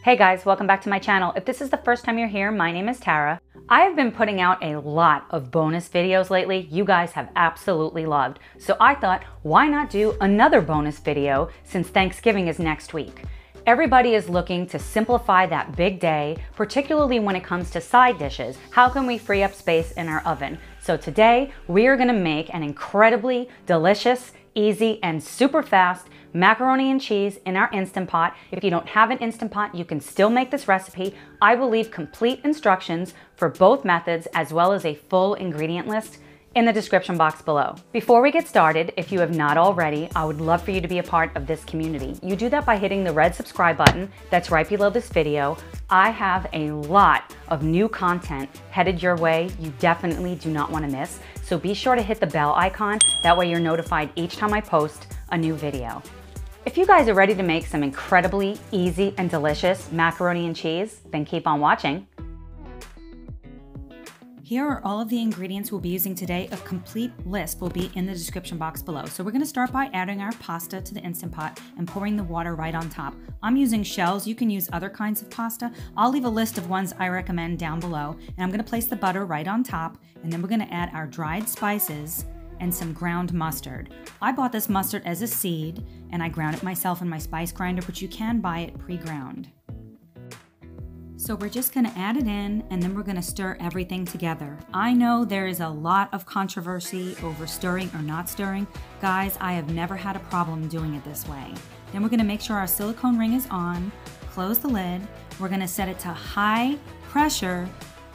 Hey guys, welcome back to my channel. If this is the first time you're here, my name is Tara. I have been putting out a lot of bonus videos lately you guys have absolutely loved. So I thought, why not do another bonus video since Thanksgiving is next week? Everybody is looking to simplify that big day, particularly when it comes to side dishes. How can we free up space in our oven? So today, we are gonna make an incredibly delicious, easy, and super fast macaroni and cheese in our Instant Pot. If you don't have an Instant Pot, you can still make this recipe. I will leave complete instructions for both methods as well as a full ingredient list in the description box below. Before we get started, if you have not already, I would love for you to be a part of this community. You do that by hitting the red subscribe button that's right below this video. I have a lot of new content headed your way you definitely do not want to miss. So be sure to hit the bell icon. That way you're notified each time I post a new video. If you guys are ready to make some incredibly easy and delicious macaroni and cheese, then keep on watching. Here are all of the ingredients we'll be using today. A complete list will be in the description box below. So we're gonna start by adding our pasta to the Instant Pot and pouring the water right on top. I'm using shells. You can use other kinds of pasta. I'll leave a list of ones I recommend down below. And I'm gonna place the butter right on top, and then we're gonna add our dried spices and some ground mustard. I bought this mustard as a seed, and I ground it myself in my spice grinder, but you can buy it pre-ground. So we're just gonna add it in, and then we're gonna stir everything together. I know there is a lot of controversy over stirring or not stirring. Guys, I have never had a problem doing it this way. Then we're gonna make sure our silicone ring is on, close the lid. We're gonna set it to high pressure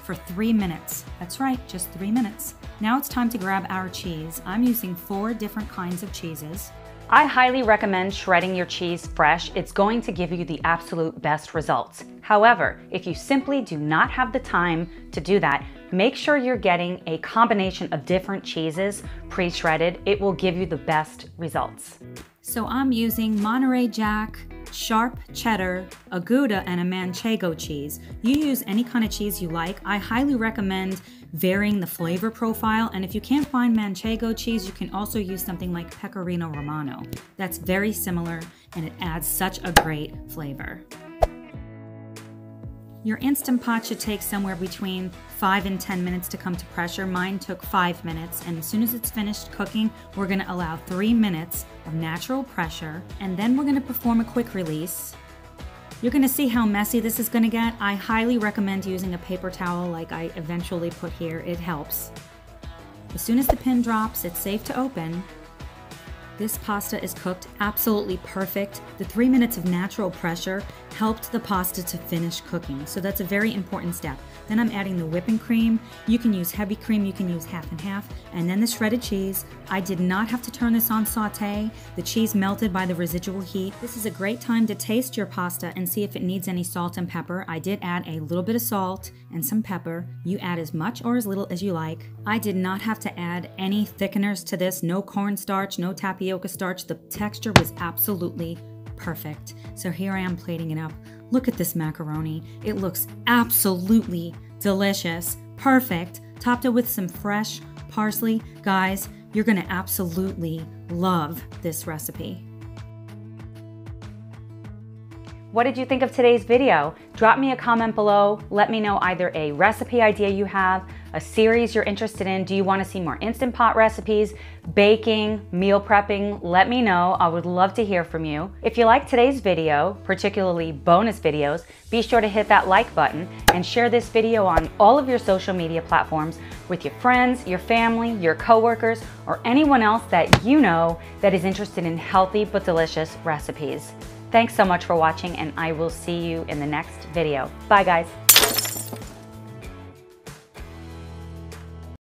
for 3 minutes. That's right, just 3 minutes. Now it's time to grab our cheese. I'm using 4 different kinds of cheeses. I highly recommend shredding your cheese fresh. It's going to give you the absolute best results. However, if you simply do not have the time to do that, make sure you're getting a combination of different cheeses pre-shredded. It will give you the best results. So I'm using Monterey Jack, sharp cheddar, a Gouda, and a Manchego cheese. You use any kind of cheese you like. I highly recommend varying the flavor profile, and if you can't find Manchego cheese, you can also use something like Pecorino Romano. That's very similar, and it adds such a great flavor. Your Instant Pot should take somewhere between 5 and 10 minutes to come to pressure. Mine took 5 minutes, and as soon as it's finished cooking, we're gonna allow 3 minutes of natural pressure, and then we're gonna perform a quick release. You're gonna see how messy this is gonna get. I highly recommend using a paper towel like I eventually put here. It helps. As soon as the pin drops, it's safe to open. This pasta is cooked absolutely perfect. The 3 minutes of natural pressure helped the pasta to finish cooking, so that's a very important step. Then I'm adding the whipping cream. You can use heavy cream, you can use half and half, and then the shredded cheese. I did not have to turn this on sauté. The cheese melted by the residual heat. This is a great time to taste your pasta and see if it needs any salt and pepper. I did add a little bit of salt and some pepper. You add as much or as little as you like. I did not have to add any thickeners to this. No cornstarch, no tapioca starch. The texture was absolutely perfect. So here I am plating it up. Look at this macaroni. It looks absolutely delicious. Perfect. Topped it with some fresh parsley. Guys, you're gonna absolutely love this recipe. What did you think of today's video? Drop me a comment below. Let me know either a recipe idea you have, a series you're interested in. Do you want to see more Instant Pot recipes, baking, meal prepping? Let me know. I would love to hear from you. If you like today's video, particularly bonus videos, be sure to hit that like button and share this video on all of your social media platforms with your friends, your family, your coworkers, or anyone else that you know that is interested in healthy but delicious recipes. Thanks so much for watching, and I will see you in the next video. Bye, guys.